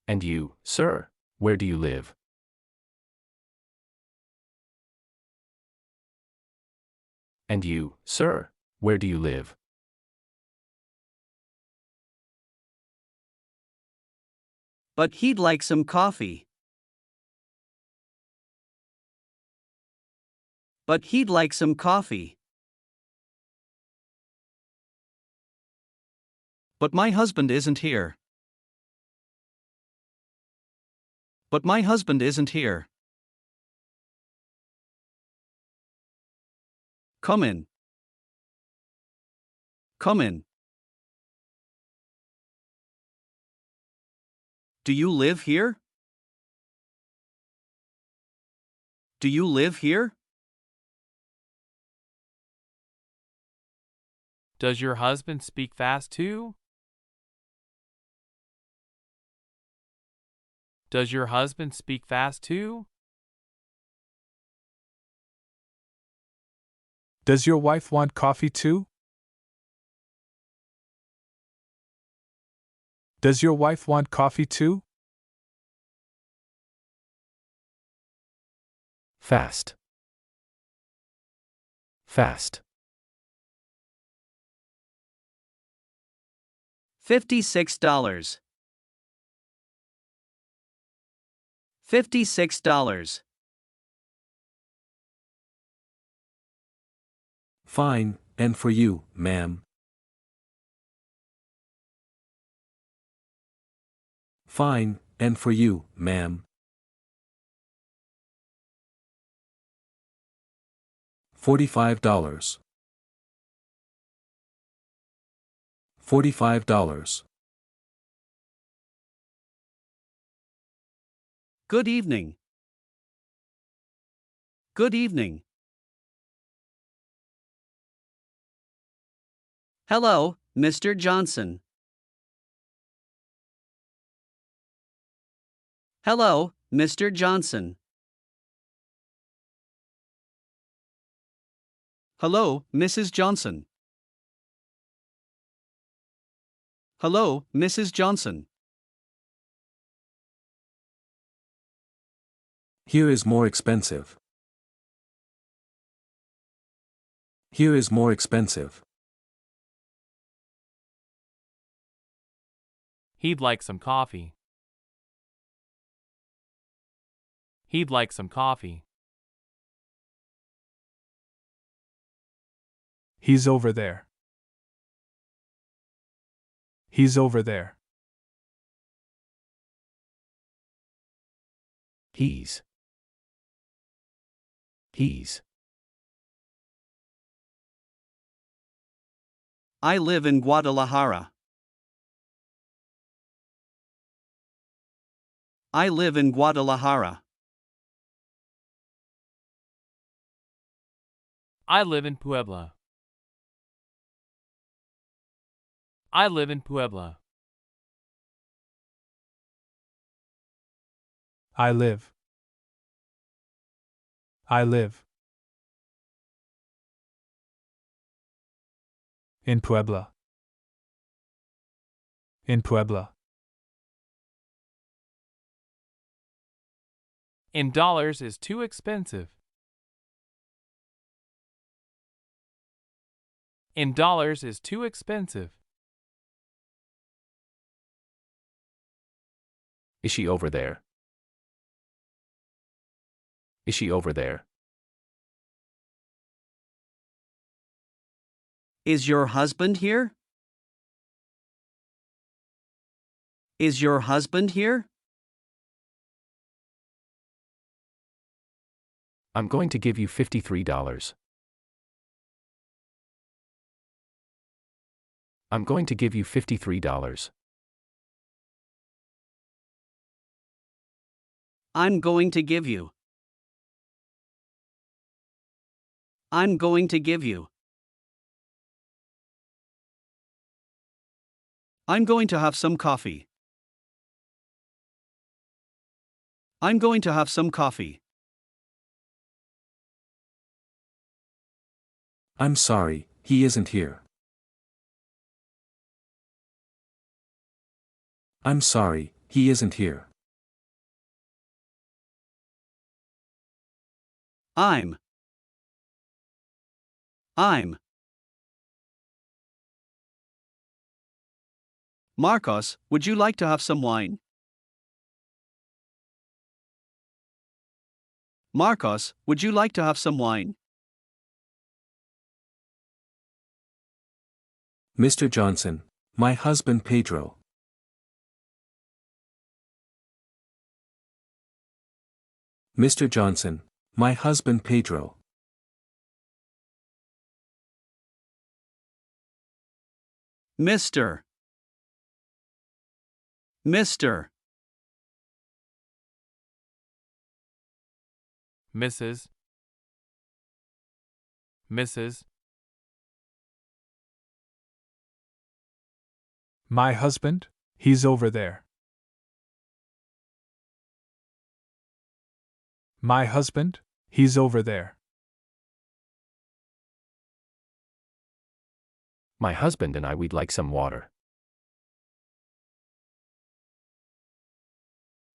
And you, sir, where do you live? And you, sir, where do you live? But he'd like some coffee. But he'd like some coffee. But my husband isn't here. But my husband isn't here. Come in. Come in. Do you live here? Do you live here? Does your husband speak fast too? Does your husband speak fast too? Does your wife want coffee too? Does your wife want coffee too? Fast. Fast. $56. $56. Fine, and for you, ma'am. Fine, and for you, ma'am. $45. $45. Good evening. Good evening. Hello, Mr. Johnson. Hello, Mr. Johnson. Hello, Mrs. Johnson. Hello, Mrs. Johnson. Here is more expensive. Here is more expensive. He'd like some coffee. He'd like some coffee. He's over there. He's over there. He's. I live in Guadalajara. I live in Guadalajara. I live in Puebla. I live in Puebla. I live. In Puebla. In Puebla. In dollars is too expensive. In dollars is too expensive. Is she over there? Is she over there? Is your husband here? Is your husband here? I'm going to give you $53. I'm going to give you $53. I'm going to give you. I'm going to give you. I'm going to have some coffee. I'm going to have some coffee. I'm sorry, he isn't here. I'm sorry, he isn't here. I'm. Marcos, would you like to have some wine? Marcos, would you like to have some wine? Mr. Johnson, my husband Pedro. Mr. Johnson, my husband Pedro. Mr. Mr. Mrs. Mrs. My husband? He's over there. My husband? He's over there. My husband and I, we'd like some water.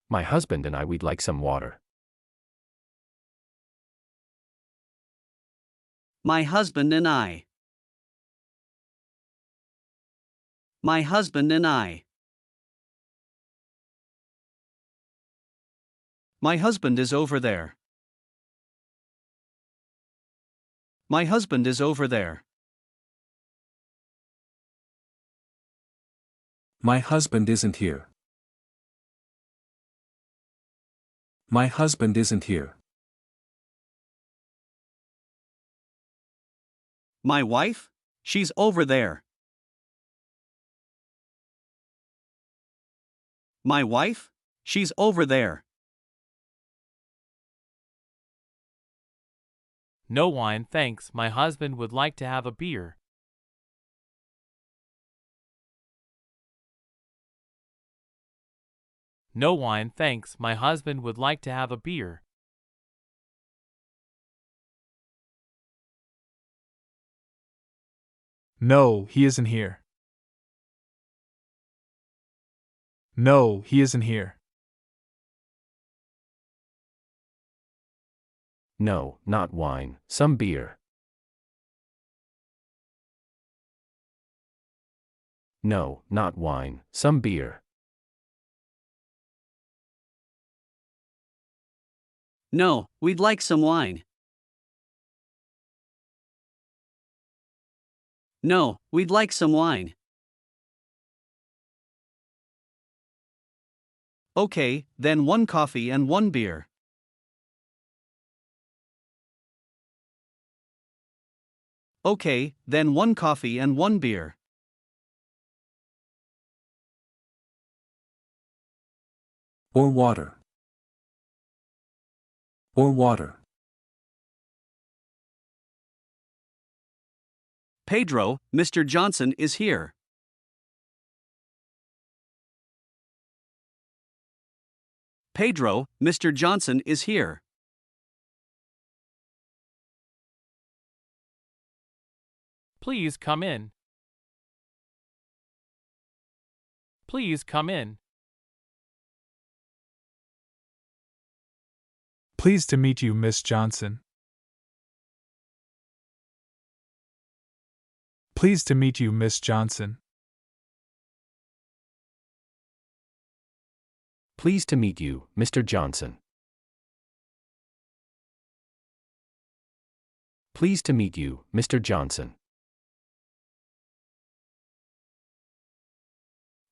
My husband and I, we'd like some water. My husband and I. My husband and I. My husband is over there. My husband is over there. My husband isn't here. My husband isn't here. My wife? She's over there. My wife? She's over there. No wine, thanks. My husband would like to have a beer. No wine, thanks. My husband would like to have a beer. No, he isn't here. No, he isn't here. No, not wine, some beer. No, not wine, some beer. No, we'd like some wine. No, we'd like some wine. Okay, then one coffee and one beer. Okay, then one coffee and one beer. Or water. Or water. Pedro, Mr. Johnson is here. Pedro, Mr. Johnson is here. Please come in. Please come in. Pleased to meet you, Miss Johnson. Pleased to meet you, Miss Johnson. Pleased to meet you, Mr. Johnson. Pleased to meet you, Mr. Johnson.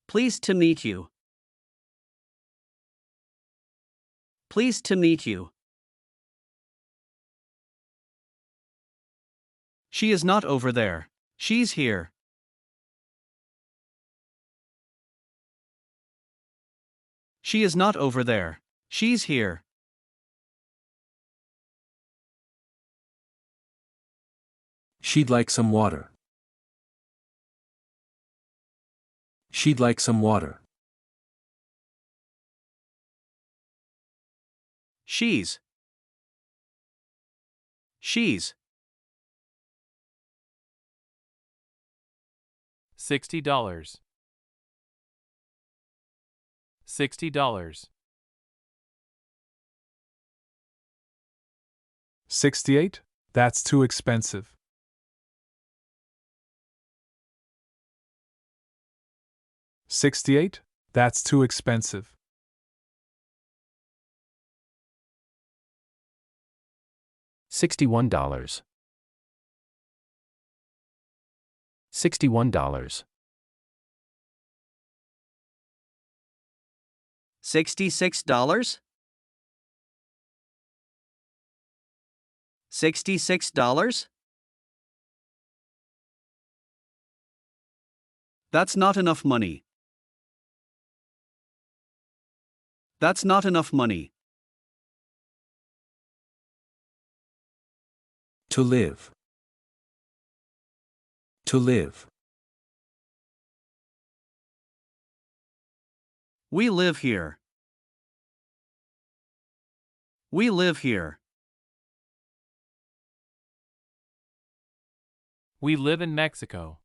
Pleased to meet you. Pleased to meet you. She is not over there. She's here. She is not over there. She's here. She'd like some water. She'd like some water. She's. $60. $60. 68? That's too expensive. $68? That's too expensive. $61. $61. $66? $66? That's not enough money. That's not enough money. To live. To live. We live here. We live here. We live in Mexico.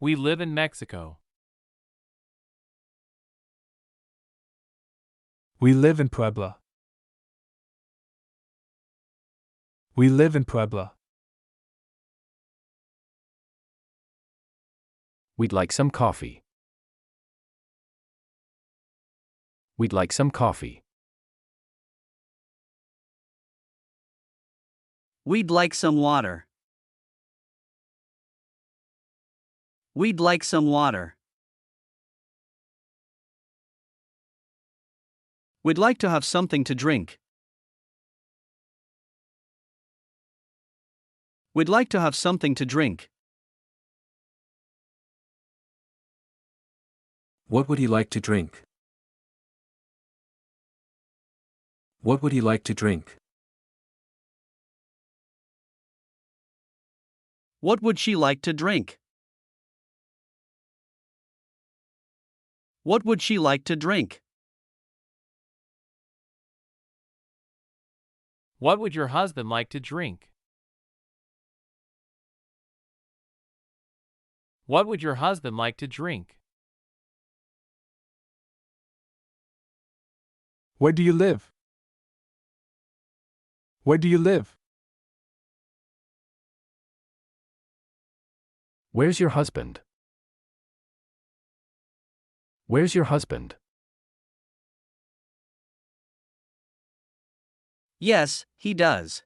We live in Mexico. We live in Puebla. We live in Puebla. We'd like some coffee. We'd like some coffee. We'd like some water. We'd like some water. We'd like to have something to drink. We'd like to have something to drink. What would he like to drink? What would he like to drink? What would she like to drink? What would she like to drink? What would your husband like to drink? What would your husband like to drink? Where do you live? Where do you live? Where's your husband? Where's your husband? Yes, he does.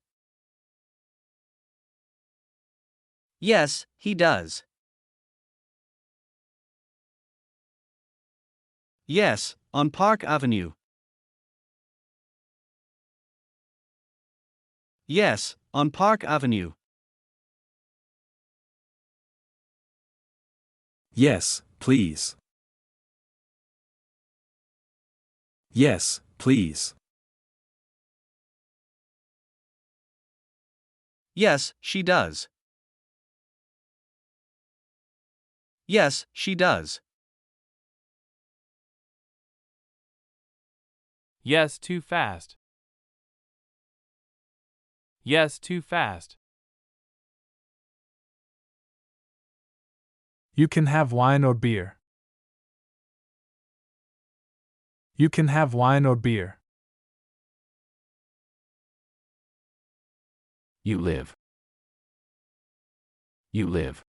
Yes, he does. Yes, on Park Avenue. Yes, on Park Avenue. Yes, please. Yes, please. Yes, she does. Yes, she does. Yes, too fast. Yes, too fast. You can have wine or beer. You can have wine or beer. You live. You live.